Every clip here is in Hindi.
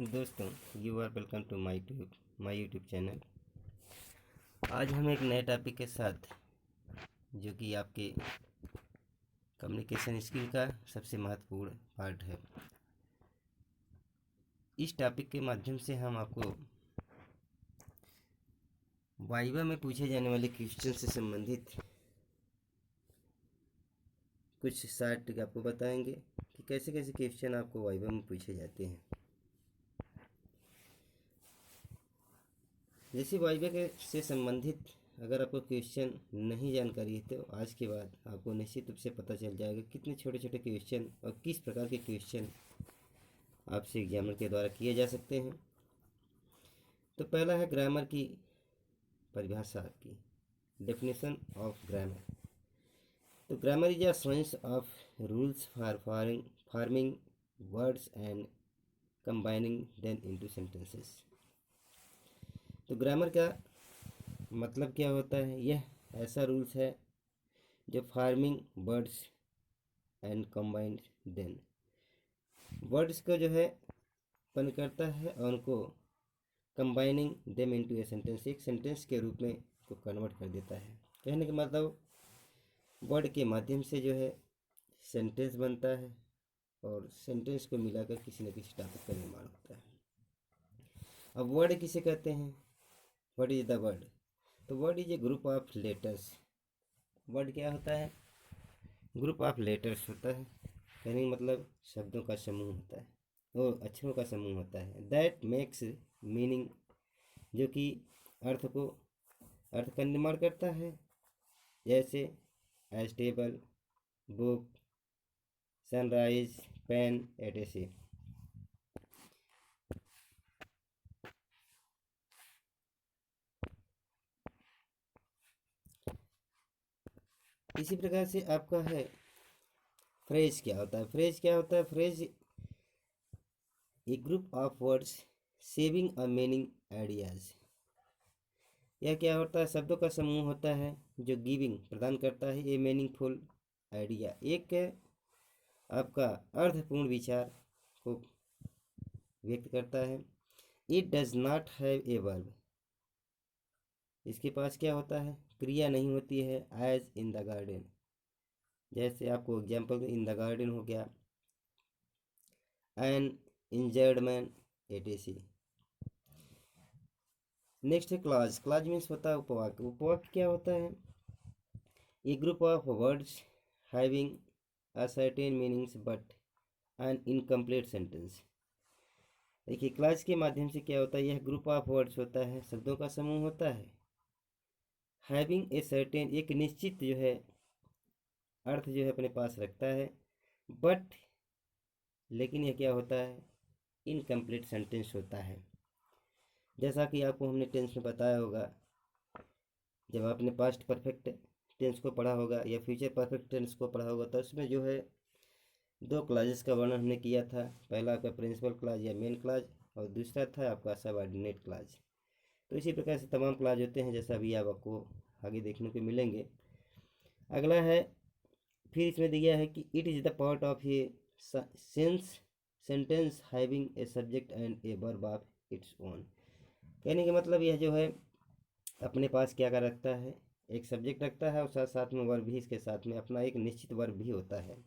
दोस्तों, you are welcome to my YouTube channel. आज हम एक नए टॉपिक के साथ, जो कि आपके कम्युनिकेशन स्किल का सबसे महत्वपूर्ण पार्ट है। इस टॉपिक के माध्यम से हम आपको वाइवा में पूछे जाने वाले क्वेश्चन से संबंधित कुछ शार्ट आपको बताएंगे कि कैसे कैसे क्वेश्चन आपको वाइवा में पूछे जाते हैं। जैसे वाइवा के से संबंधित अगर आपको क्वेश्चन नहीं जानकारी है तो आज के बाद आपको निश्चित रूप से पता चल जाएगा कितने छोटे छोटे क्वेश्चन और किस प्रकार के क्वेश्चन आपसे एग्जामिनर के द्वारा किए जा सकते हैं। तो पहला है ग्रामर की परिभाषा की डेफिनेशन ऑफ ग्रामर। तो grammar is a science of rules for forming words and combining them into sentences. तो ग्रामर का मतलब क्या होता है? यह ऐसा रूल्स है जो farming words and combined than words को जो है उत्पन्न करता है और उनको combining them into a sentence, एक सेंटेंस के रूप में को कन्वर्ट कर देता है। कहने का मतलब वर्ड के माध्यम से जो है सेंटेंस बनता है और सेंटेंस को मिलाकर किसी न किसी टॉपिक का निर्माण होता है। अब वर्ड किसे कहते हैं? What is the word? तो word is a group of letters. Word क्या होता है? ग्रुप ऑफ लेटर्स होता है। कहने का मतलब शब्दों का समूह होता है, वो अक्षरों का समूह होता है। दैट मेक्स मीनिंग, जो कि अर्थ का निर्माण करता है, जैसे as table, book, sunrise, pen, etcetera. इसी प्रकार से आपका है फ्रेज क्या होता है? फ्रेज क्या होता है? Phrase A group of words saving a meaning ideas. यह क्या होता है? शब्दों का समूह होता है जो गिविंग प्रदान करता है ए मीनिंगफुल आइडिया, एक आपका अर्थपूर्ण विचार को व्यक्त करता है। It does not have a verb. इसके पास क्या होता है? क्रिया नहीं होती है। एज इन द गार्डन, जैसे आपको एग्जाम्पल इन द गार्डन हो गया, an injured man, etc. Next है क्लॉज। क्लॉज मीन्स होता है उपवाक्य। उपवाक्य क्या होता है? A group of words having a certain meanings but an incomplete sentence. देखिए, क्लॉज के माध्यम से क्या होता है? यह ग्रुप ऑफ वर्ड्स होता है, शब्दों का समूह होता है। हैविंग ए सर्टेन, एक निश्चित जो है अर्थ जो है अपने पास रखता है, बट लेकिन यह क्या होता है? इनकम्प्लीट सेंटेंस होता है। जैसा कि आपको हमने टेंस में बताया होगा, जब आपने पास्ट परफेक्ट टेंस को पढ़ा होगा या फ्यूचर परफेक्ट टेंस को पढ़ा होगा, तो उसमें जो है दो क्लाजेस का वर्णन हमने किया था। पहला आपका प्रिंसिपल क्लाज या मेन क्लाज, और दूसरा था आपका सबऑर्डिनेट क्लाज। तो इसी प्रकार से तमाम क्लाज होते हैं, जैसा अभी आपको आगे देखने को मिलेंगे। अगला है, फिर इसमें दिया है कि it is the part of a sentence having a subject and a verb of its own. कहने का मतलब यह जो है अपने पास क्या कर रखता है? एक सब्जेक्ट रखता है और साथ साथ में वर्ब भी, इसके साथ में अपना एक निश्चित वर्ब भी होता है।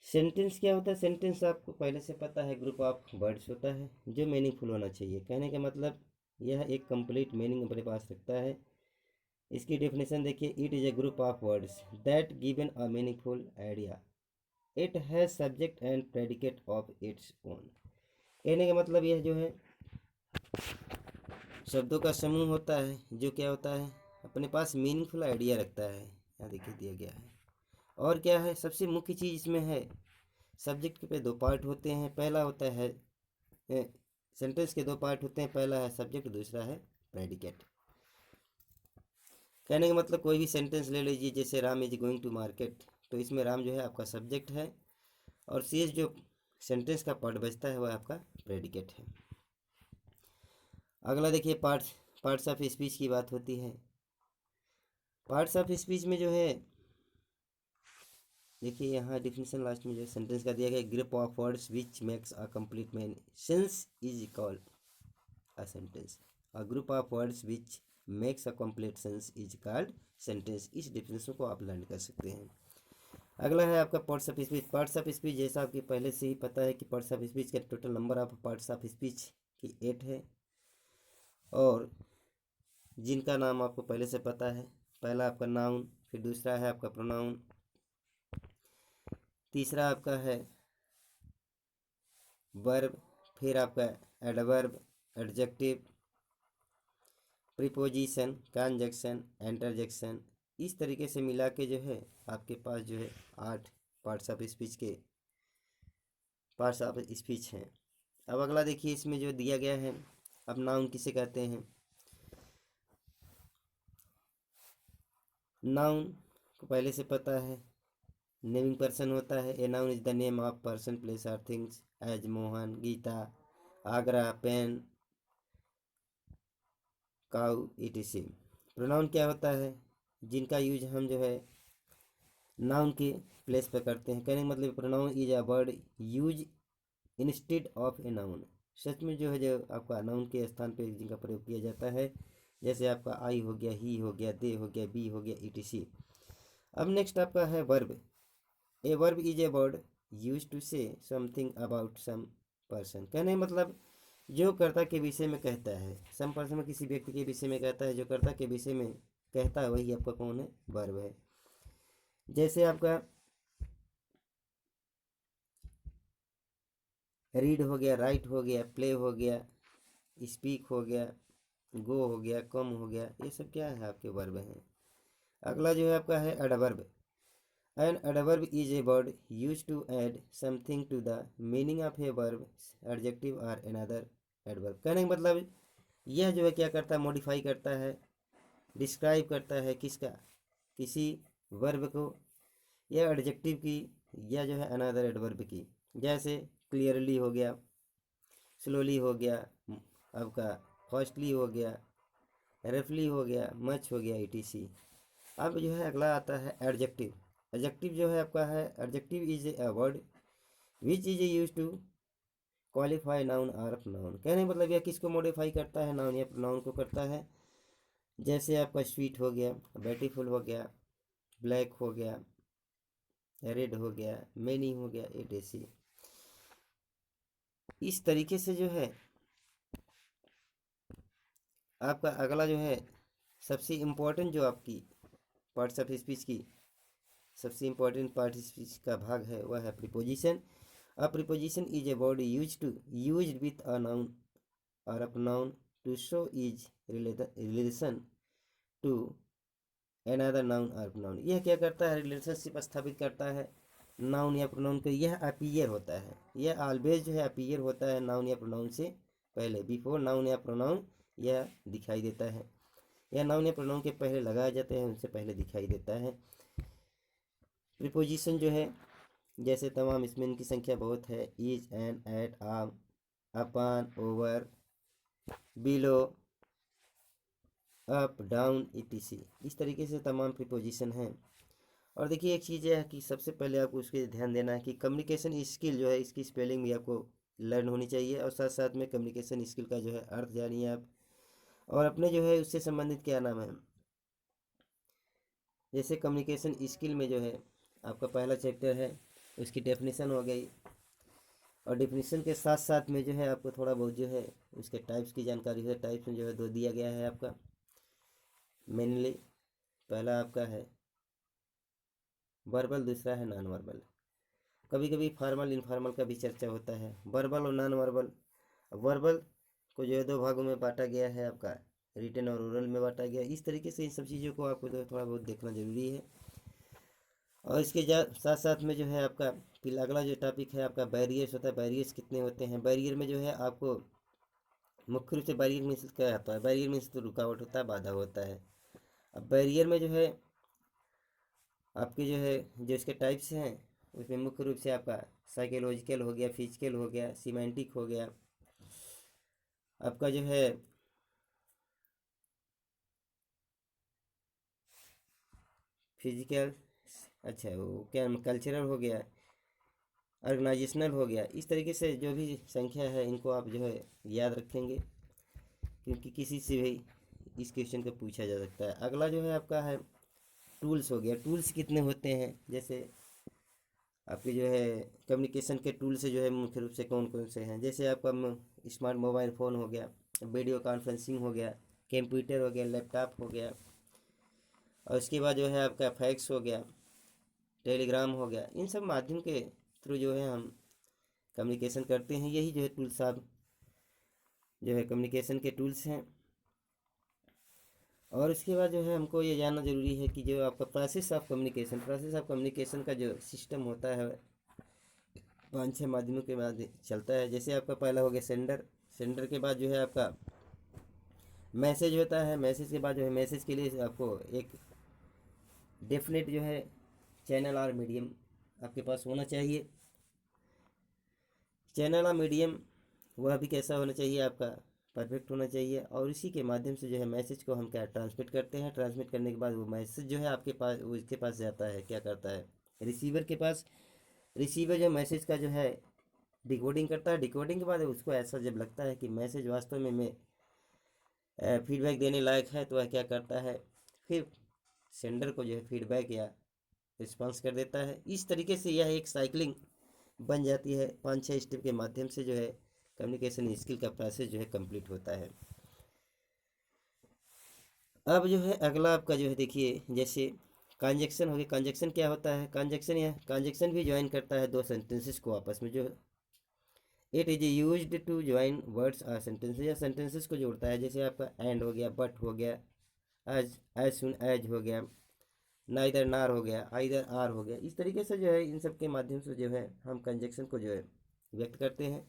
सेंटेंस क्या होता है? सेंटेंस आपको पहले से पता है, ग्रुप ऑफ वर्ड्स होता है जो मीनिंगफुल होना चाहिए। कहने का मतलब यह एक कंप्लीट मीनिंग अपने पास रखता है। इसकी डेफिनेशन देखिए, it is A group of words that given a meaningful idea, it has subject and predicate of its own. कहने का मतलब यह जो है शब्दों का समूह होता है जो क्या होता है? अपने पास मीनिंगफुल आइडिया रखता है। यहाँ देखिए दिया गया है। और क्या है? सबसे मुख्य चीज़ इसमें है, सब्जेक्ट पे दो पार्ट होते हैं। पहला होता है सेंटेंस के दो पार्ट होते हैं, पहला है सब्जेक्ट, दूसरा है प्रेडिकेट। कहने का मतलब कोई भी सेंटेंस ले लीजिए, जैसे Ram is going to market, तो इसमें राम जो है आपका सब्जेक्ट है और शेष जो सेंटेंस का पार्ट बचता है वह आपका प्रेडिकेट है। अगला देखिए, पार्ट्स ऑफ स्पीच की बात होती है। पार्ट्स ऑफ स्पीच में जो है देखिए यहाँ डिफिनेशन लास्ट में जो सेंटेंस का दिया गया, group of words which makes a complete sense is called a sentence. A group of words which makes a complete sense is called sentence. इस डिफिनेशन को आप लर्न कर सकते हैं। अगला है आपका parts of speech. Parts of speech जैसा आपके पहले से ही पता है कि पार्ट्स ऑफ स्पीच का total number of parts of speech की 8 है, और जिनका नाम आपको पहले से पता है। पहला आपका नाउन, फिर दूसरा है आपका प्रोनाउन, तीसरा आपका है वर्ब, फिर आपका adverb, adjective, preposition, conjunction, interjection. इस तरीके से मिला के जो है आपके पास जो है 8 पार्ट्स ऑफ स्पीच के पार्ट्स ऑफ स्पीच हैं। अब अगला देखिए इसमें जो दिया गया है, अब नाउन किसे कहते हैं। नाउन को पहले से पता है, नेमिंग पर्सन होता है। A noun is the name of person, place और things as Mohan, Geeta, Agra, pen, cow, etc। Pronoun क्या होता है, जिनका यूज हम जो है नाउन के प्लेस पर करते हैं। कहने का मतलब pronoun is a word use instead of a noun. सच में जो है जो आपका नाउन के स्थान पे जिनका प्रयोग किया जाता है, जैसे आपका आई हो गया, ही हो गया, दे हो गया, बी हो गया, etc। अब नेक्स्ट आपका है verb. A verb is a word use to say something about some person. कहने का मतलब जो कर्ता के विषय में कहता है, सम पर्सन में किसी व्यक्ति के विषय में कहता है, जो कर्ता के विषय में कहता है वही आपका कौन है, वर्ब है। जैसे आपका रीड हो गया, राइट हो गया, प्ले हो गया, स्पीक हो गया, गो हो गया, कम हो गया, ये सब क्या है आपके वर्ब हैं। अगला जो है आपका है adverb. An adverb is a word use to add something to the meaning of a verb, adjective और अनदर एडवर्ब। कहने का मतलब यह जो है क्या करता है, मॉडिफाई करता है, डिस्क्राइब करता है किसका, किसी वर्ब को, या एडजेक्टिव की, या जो है अनदर एडवर्ब की। जैसे क्लियरली हो गया, स्लोली हो गया, आपका फास्टली हो गया, रफली हो गया, मच हो गया, etc। अब जो है अगला आता है एडजेक्टिव। एडजेक्टिव जो है आपका है, adjective is a word which is use to qualify noun और प्रोनाउन। कहने का मतलब यह किसको मॉडिफाई करता है, नाउन या प्रोनाउन को करता है। जैसे आपका स्वीट हो गया, ब्यूटीफुल हो गया, ब्लैक हो गया, रेड हो गया, मैनी हो गया, etc। इस तरीके से जो है आपका अगला जो है सबसे इम्पोर्टेंट जो आपकी पार्ट्स ऑफ स्पीच की सबसे इम्पोर्टेंट पार्ट स्पीच का भाग है वह है preposition. A preposition is a word used with a noun और a pronoun to show is relation to another noun और प्रोनाउन। यह क्या करता है, रिलेशनशिप स्थापित करता है नाउन या प्रोनाउन को। यह अपीयर होता है, यह ऑलवेज जो है अपीयर होता है नाउन या प्रोनाउन से पहले, बिफोर नाउन या प्रोनाउन यह दिखाई देता है। यह नाउन या प्रोनाउन के पहले लगाए जाते हैं, उनसे पहले दिखाई देता है। प्रीपोजिशन जो है जैसे तमाम, इसमें इनकी संख्या बहुत है, इज, एन, एट, आम, upon, over, below, up, down, etc। इस तरीके से तमाम प्रीपोजिशन हैं। और देखिए एक चीज़ यह है कि सबसे पहले आपको उसके ध्यान देना है कि कम्युनिकेशन स्किल जो है इसकी स्पेलिंग भी आपको लर्न होनी चाहिए, और साथ साथ में कम्युनिकेशन स्किल का जो है अर्थ जानिए आप, और अपने जो है उससे संबंधित क्या नाम है। जैसे कम्युनिकेशन स्किल में जो है आपका पहला चैप्टर है, उसकी डेफिनेशन हो गई, और डेफिनेशन के साथ साथ में जो है आपको थोड़ा बहुत जो है उसके टाइप्स की जानकारी है। टाइप्स में जो है दो दिया गया है आपका मेनली। पहला आपका है वर्बल, दूसरा है नॉन वर्बल। कभी कभी फॉर्मल इनफॉर्मल का भी चर्चा होता है, वर्बल और नॉन वर्बल। वर्बल को जो है दो भागों में बांटा गया है आपका, रिटन और ओरल में बांटा गया। इस तरीके से इन सब चीज़ों को आपको जो है थोड़ा बहुत देखना जरूरी है। और इसके साथ साथ में जो है आपका फिर अगला जो टॉपिक है आपका बैरियर्स होता है। बैरियर्स कितने होते हैं, बैरियर में जो है आपको मुख्य रूप से बैरियर मीन्स क्या आता है, बैरियर मीन्स तो रुकावट होता है, बाधा होता है। अब बैरियर में जो है आपके जो है जो इसके टाइप्स हैं उसमें मुख्य रूप से आपका साइकोलॉजिकल हो गया, फिजिकल हो गया, सीमेंटिक हो गया, आपका जो है फिजिकल अच्छा, वो क्या कल्चरल हो गया, ऑर्गेनाइजेशनल हो गया। इस तरीके से जो भी संख्या है इनको आप जो है याद रखेंगे, क्योंकि किसी से भी इस क्वेश्चन को पूछा जा सकता है। अगला जो है आपका है टूल्स हो गया। टूल्स कितने होते हैं, जैसे आपके जो है कम्युनिकेशन के टूल से जो है मुख्य रूप से कौन कौन से हैं, जैसे आपका स्मार्ट मोबाइल फ़ोन हो गया, वीडियो कॉन्फ्रेंसिंग हो गया, कंप्यूटर हो गया, लैपटॉप हो गया, और उसके बाद जो है आपका फैक्स हो गया, टेलीग्राम हो गया। इन सब माध्यम के थ्रू जो है हम कम्युनिकेशन करते हैं। यही जो है टूल्स आप जो है कम्युनिकेशन के टूल्स हैं। और उसके बाद जो है हमको ये जानना ज़रूरी है कि जो आपका प्रोसेस ऑफ कम्युनिकेशन का जो सिस्टम होता है 5-6 माध्यमों के बाद चलता है। जैसे आपका पहला हो गया सेंडर। सेंडर के बाद जो है आपका मैसेज होता है। मैसेज के बाद जो है मैसेज के लिए आपको एक डेफिनेट जो है चैनल और मीडियम आपके पास होना चाहिए। चैनल और मीडियम वह भी कैसा होना चाहिए, आपका परफेक्ट होना चाहिए। और इसी के माध्यम से जो है मैसेज को हम क्या ट्रांसमिट करते हैं। ट्रांसमिट करने के बाद वो मैसेज जो है आपके पास, वो इसके पास जाता है, क्या करता है, रिसीवर के पास। रिसीवर जो मैसेज का जो है डिकोडिंग करता है। डिकोडिंग के बाद उसको ऐसा जब लगता है कि मैसेज वास्तव में फीडबैक देने लायक है, तो वह क्या करता है, फिर सेंडर को जो है फीडबैक या रिस्पॉन्स कर देता है। इस तरीके से यह एक साइकिलिंग बन जाती है। 5-6 स्टेप के माध्यम से जो है कम्युनिकेशन स्किल का प्रोसेस जो है कंप्लीट होता है। अब जो है अगला आपका जो है देखिए, जैसे कंजक्शन हो गया। कंजक्शन क्या होता है, कंजक्शन भी ज्वाइन करता है दो सेंटेंसेस को आपस में। जो it is used to join words और सेंटेंसेस, या सेंटेंसेस को जोड़ता है। जैसे आपका एंड हो गया, बट हो गया, एज सुन एज हो गया, नाइदर नार हो गया, आइदर आर हो गया। इस तरीके से जो है इन सब के माध्यम से जो है हम कंजक्शन को जो है व्यक्त करते हैं।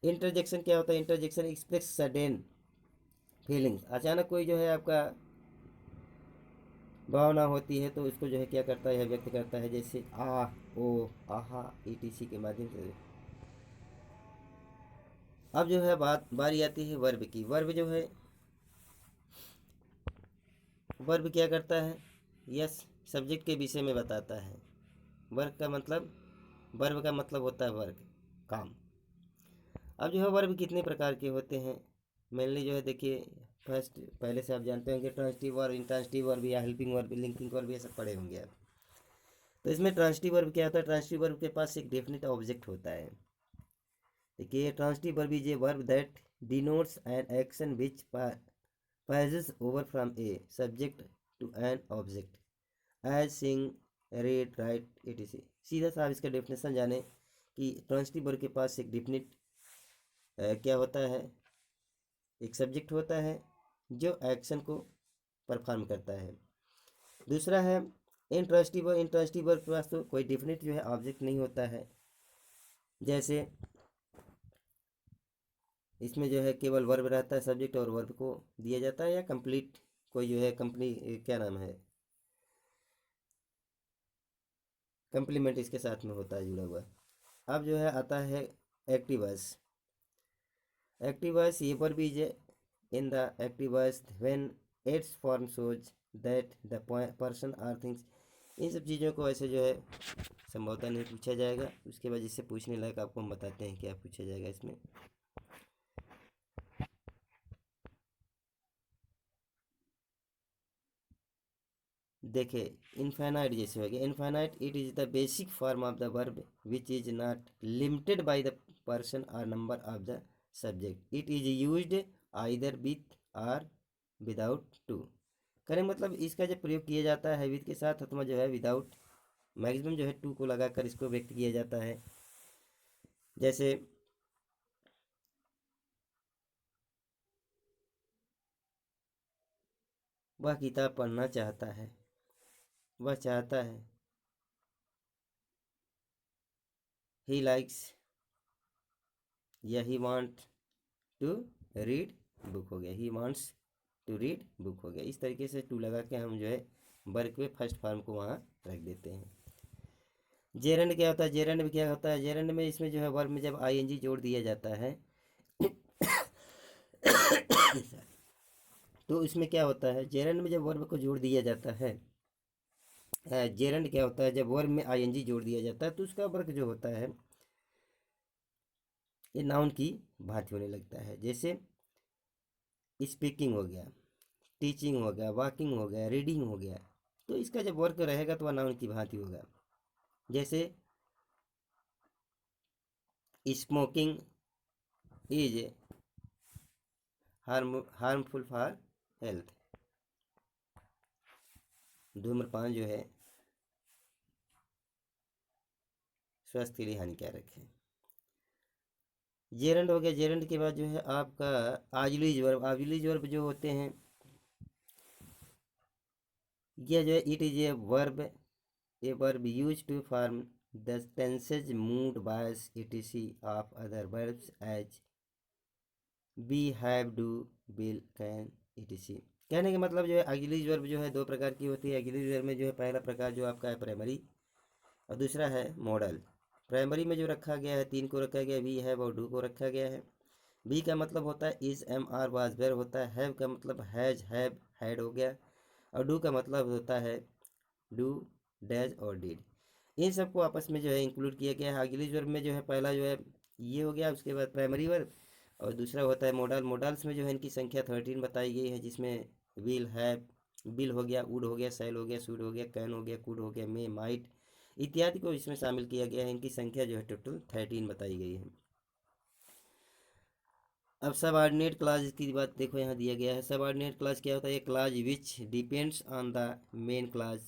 इंटरजेक्शन क्या होता है, इंटरजेक्शन एक्सप्रेस सडन फीलिंग्स। अचानक कोई जो है आपका भावना होती है तो इसको जो है क्या करता है, व्यक्त करता है। जैसे आ, ओ, आहा, ईटीसी के माध्यम से। अब जो है बारी आती है वर्ब की। वर्ब जो है, वर्ब क्या करता है, यस सब्जेक्ट के विषय में बताता है। वर्ब का मतलब, वर्ब का मतलब होता है वर्क, काम। अब जो है वर्ब कितने प्रकार के होते हैं, मेनली जो है देखिए, फर्स्ट पहले से आप जानते होंगे ट्रांजिटिव वर्ब, इंट्रांजिटिव वर्ब या हेल्पिंग वर्ब, लिंकिंग वर्ब, ये सब पढ़े होंगे आप। तो इसमें ट्रांजिटिव वर्ब क्या होता है, ट्रांजिटिव वर्ब के पास एक डेफिनेट ऑब्जेक्ट होता है। देखिए transitive verb is a verb that denotes an action which passes over from a subject to an object as sing, read, write etc। सीधा सा आप इसका डेफिनेशन जाने कि ट्रांजिटिव वर्ब के पास एक डेफिनेट क्या होता है, एक सब्जेक्ट होता है जो एक्शन को परफॉर्म करता है। दूसरा है इंट्रांजिटिव वर्ब के पास तो कोई डेफिनेट जो है ऑब्जेक्ट नहीं होता है। जैसे इसमें जो है केवल वर्ब रहता है, सब्जेक्ट और वर्ब को दिया जाता है, या कंप्लीट कोई जो है कंपनी क्या नाम है, कंप्लीमेंट इसके साथ में होता है जुड़ा हुआ। अब जो है आता है एक्टिव वॉइस। एक्टिव वॉइस ये verb is in the active voice when its form shows that the person or things. इन सब चीज़ों को ऐसे जो है संभवतः नहीं पूछा जाएगा। उसके बाद जिससे पूछने लायक आपको हम बताते हैं क्या पूछा जाएगा इसमें। देखिए इनफाइनाइट जैसे हो गया, infinite it is the basic form of the verb which is not limited by the person और number of the subject. It is used either with और विदाउट टू। करें मतलब इसका जब प्रयोग किया जाता है विद के साथ, अथवा जो है विदाउट, मैक्सिमम जो है टू को लगाकर इसको व्यक्त किया जाता है। जैसे वह किताब पढ़ना चाहता है, वह चाहता है, ही लाइक्स, या he want to read book हो गया, he wants to read book हो गया। इस तरीके से टू लगा के हम जो है वर्ब के फर्स्ट फॉर्म को वहाँ रख देते हैं। जेरेंड क्या होता है, जेरेंड में क्या होता है, जेरेंड में इसमें जो है वर्ब में जब आईएनजी जोड़ दिया जाता है तो इसमें क्या होता है, जेरेंड में जब वर्ब को जोड़ दिया जाता है, जेरंड क्या होता है, जब वर्ब में आईएनजी जोड़ दिया जाता है तो उसका वर्क जो होता है ये नाउन की भांति होने लगता है। जैसे स्पीकिंग हो गया, टीचिंग हो गया, वॉकिंग हो गया, रीडिंग हो गया, तो इसका जब वर्क रहेगा तो वह नाउन की भांति होगा। जैसे smoking is harmful for health, धूम्रपान जो है स्वास्थ्य के लिए हानिकारक है। जेरंड हो गया, जेरंड के बाद जो है आपका ऑक्सिलरी वर्ब, ऑक्सिलरी वर्ब जो होते हैं यह जो है it is a verb use to form the tenses mood voice etc of other verbs as be have do will can etc। कहने का मतलब जो है ऑक्सिलरी वर्ब जो है दो प्रकार की होती है। ऑक्सिलरी वर्ब में जो है पहला प्रकार जो आपका है प्राइमरी और दूसरा है मॉडल। प्राइमरी में जो रखा गया है तीन को रखा गया है, वी हैव और डू को रखा गया है। बी का मतलब होता है is am are was were होता है, हैव का मतलब हैज हैव हैड हो गया, और डू का मतलब होता है डू डैज और डिड। इन सबको आपस में जो है इंक्लूड किया गया है। ऑक्सिलरी वर्ब में जो है पहला जो है ये हो गया, उसके बाद प्राइमरी वर्ब और दूसरा होता है मॉडल। मॉडल्स में जो है इनकी संख्या 13 बताई गई है, जिसमें विल हैव बिल हो गया, वुड हो गया, सेल हो गया, शुड हो गया, कैन हो गया, कुड हो गया, मे माइट इत्यादि को इसमें शामिल किया गया है। इनकी संख्या जो है टोटल 13 बताई गई है। अब सबऑर्डिनेट क्लॉज की बात देखो, यहाँ दिया गया है। सबऑर्डिनेट क्लॉज क्या होता है, clause which depends on the main clause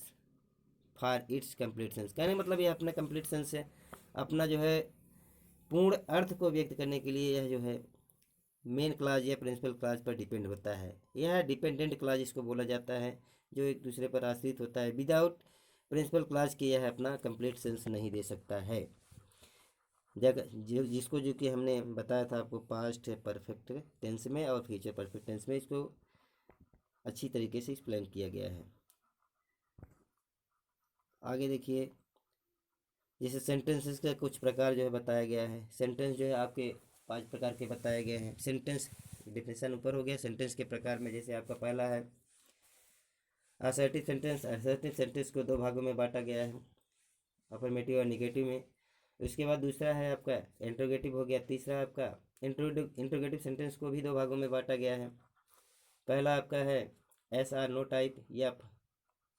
for its complete sense. कहने मतलब ये अपना कंप्लीट सेंस है, अपना जो है पूर्ण अर्थ को व्यक्त करने के लिए यह जो है मेन क्लॉज या प्रिंसिपल क्लॉज पर डिपेंड होता है। यह डिपेंडेंट क्लॉज इसको बोला जाता है, जो एक दूसरे पर आश्रित होता है। विदाउट प्रिंसिपल क्लॉज के यह अपना कंप्लीट सेंस नहीं दे सकता है। जगह जिसको जो कि हमने बताया था आपको पास्ट परफेक्ट टेंस में और फ्यूचर परफेक्ट टेंस में, इसको अच्छी तरीके से एक्सप्लेन किया गया है। आगे देखिए, जैसे सेंटेंसेस का कुछ प्रकार जो है बताया गया है। सेंटेंस जो है आपके 5 प्रकार के बताए गए हैं। सेंटेंस डिफिनेशन ऊपर हो गया। सेंटेंस के प्रकार में जैसे आपका पहला है असर्टिव सेंटेंस। असर्टिव सेंटेंस को 2 भागों में बांटा गया है, अफर्मेटिव और निगेटिव में। उसके बाद दूसरा है आपका इंट्रोगेटिव हो गया। तीसरा आपका इंट्रोगेटिव सेंटेंस को भी 2 भागों में बांटा गया है। पहला आपका है एस आर नो टाइप, या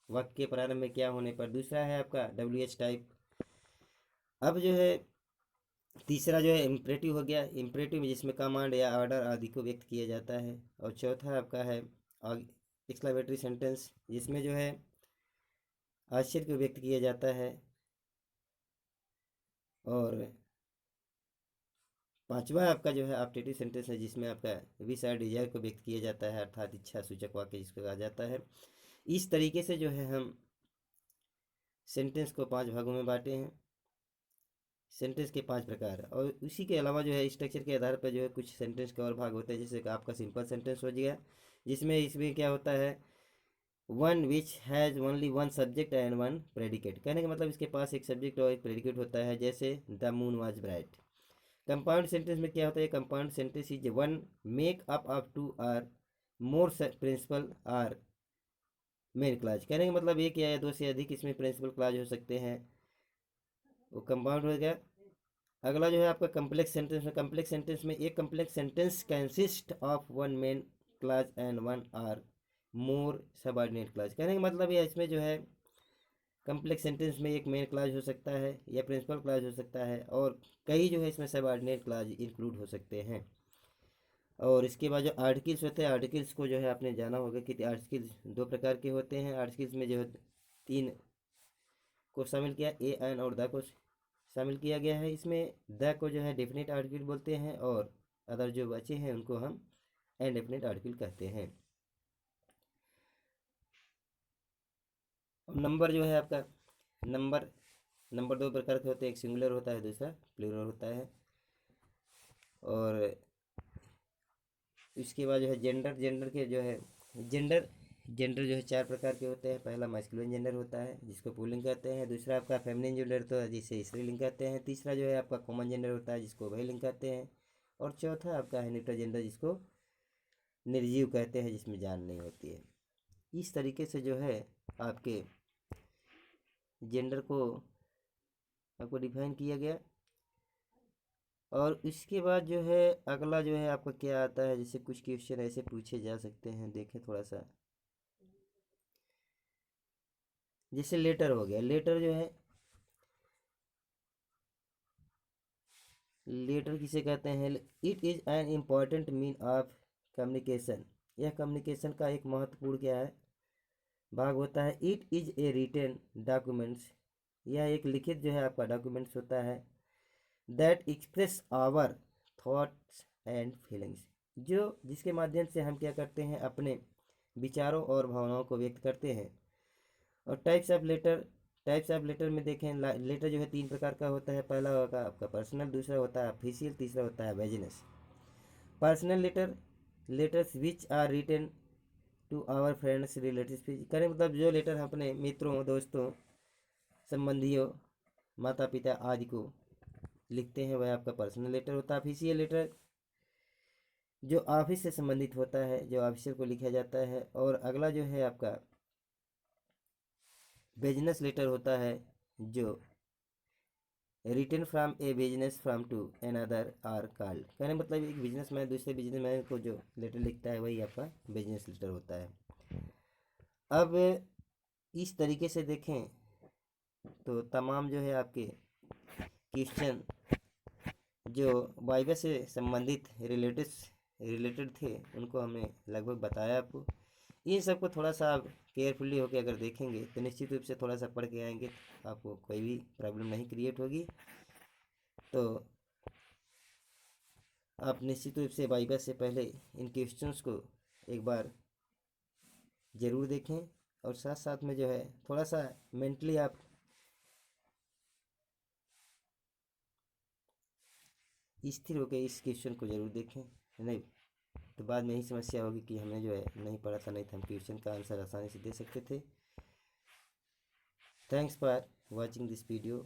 वाक्य के प्रारंभ में क्या होने पर। दूसरा है आपका WH टाइप। अब जो है तीसरा जो है इम्परेटिव हो गया। इम्परेटिव में जिसमें कमांड या ऑर्डर आदि को व्यक्त किया जाता है। और चौथा आपका है एक्सक्लेमेटरी सेंटेंस, जिसमें जो है आश्चर्य को व्यक्त किया जाता है। और पांचवा आपका जो है ऑप्टेटिव सेंटेंस है, जिसमें आपका विश और डिजायर को व्यक्त किया जाता है, अर्थात इच्छा सूचक वाक्य जिसको कहा जाता है। इस तरीके से जो है हम सेंटेंस को 5 भागों में बांटे हैं। सेंटेंस के 5 प्रकार, और उसी के अलावा जो है स्ट्रक्चर के आधार पर जो है कुछ सेंटेंस के और भाग होते हैं। जैसे कि आपका सिंपल सेंटेंस हो गया, जिसमें इसमें क्या होता है one which has only one subject and one predicate. कहने का मतलब इसके पास एक सब्जेक्ट और एक प्रेडिकेट होता है। जैसे the moon was bright. Compound sentence में क्या होता है, compound sentence is one make up of 2 or more principal or main clause. कहने का मतलब एक या 2 से अधिक इसमें प्रिंसिपल क्लाज हो सकते हैं, वो कंपाउंड हो गया। अगला जो है आपका कम्प्लेक्स सेंटेंस में, कम्प्लेक्स सेंटेंस में एक complex sentence consist of one main clause and one or more subordinate clause. कहने का मतलब ये इसमें जो है कम्प्लेक्स सेंटेंस में एक मेन क्लाज हो सकता है या प्रिंसिपल क्लाज हो सकता है, और कई जो है इसमें सबऑर्डिनेट क्लाज इंक्लूड हो सकते हैं। और इसके बाद जो आर्टिकल्स होते हैं, आर्टिकल्स को जो है आपने जाना होगा कि आर्टिकल्स 2 प्रकार के होते हैं। आर्टिकल्स में जो है 3 को शामिल किया, ए एन और द को शामिल किया गया है। इसमें द को जो है डेफिनेट आर्टिकल बोलते हैं, और अदर जो बचे हैं उनको हम इनडेफिनेट आर्टिकल कहते हैं। और नंबर जो है आपका नंबर 2 प्रकार के होते हैं, एक सिंगुलर होता है, दूसरा प्लूरल होता है। और इसके बाद जो है जेंडर, जेंडर के जो है जेंडर जेंडर जो है 4 प्रकार के होते हैं। पहला मैस्कुलिन जेंडर होता है जिसको पुल्लिंग कहते हैं। दूसरा आपका फेमिनिन जेंडर होता है जिसे स्त्रीलिंग कहते हैं। तीसरा जो है आपका कॉमन जेंडर होता है जिसको उभयलिंग कहते हैं। और चौथा आपका है न्यूट्रल जेंडर, जिसको निर्जीव कहते हैं, जिसमें जान नहीं होती है। इस तरीके से जो है आपके जेंडर को आपको डिफाइन किया गया। और इसके बाद जो है अगला जो है आपका क्या आता है, जैसे कुछ क्वेश्चन ऐसे पूछे जा सकते हैं, देखें थोड़ा सा। जैसे लेटर हो गया, लेटर जो है, लेटर किसे कहते हैं? It is an important mean of communication. यह कम्युनिकेशन का एक महत्वपूर्ण क्या है, भाग होता है। It is a written documents, यह एक लिखित जो है आपका डॉक्यूमेंट्स होता है। That express our thoughts and feelings, जो जिसके माध्यम से हम क्या करते हैं, अपने विचारों और भावनाओं को व्यक्त करते हैं। और types of letter, types of letter में देखें, लेटर जो है 3 प्रकार का होता है। पहला होगा आपका पर्सनल, दूसरा होता है ऑफिशियल, तीसरा होता है business. Personal letter, letters which are written to our friends relatives, करें मतलब जो लेटर हम अपने मित्रों, दोस्तों, संबंधियों, माता पिता आदि को लिखते हैं, वह आपका पर्सनल लेटर होता है। ऑफिशियल लेटर जो ऑफिस से संबंधित होता है, जो ऑफिसर को लिखा जाता है। और अगला जो है आपका बिजनेस लेटर होता है, जो written from a business from to another are called, कहने मतलब एक बिजनेसमैन दूसरे बिजनेसमैन को जो लेटर लिखता है वही आपका बिजनेस लेटर होता है। अब इस तरीके से देखें तो तमाम जो है आपके क्वेश्चन जो वाइवा से संबंधित रिलेटेड थे, उनको हमने लगभग बताया आपको। इन सबको थोड़ा सा आप केयरफुली होकर अगर देखेंगे तो निश्चित रूप से थोड़ा सा पढ़ के आएंगे, आपको कोई भी प्रॉब्लम नहीं क्रिएट होगी। तो आप निश्चित रूप से वाइवा से पहले इन क्वेश्चंस को एक बार ज़रूर देखें, और साथ साथ में जो है थोड़ा सा मेंटली आप स्थिर होकर इस क्वेश्चन को ज़रूर देखें, नहीं तो बाद में यही समस्या होगी कि हमने जो है नहीं पढ़ा था, नहीं तो हम क्वेश्चन का आंसर आसानी से दे सकते थे। Thanks for watching this video.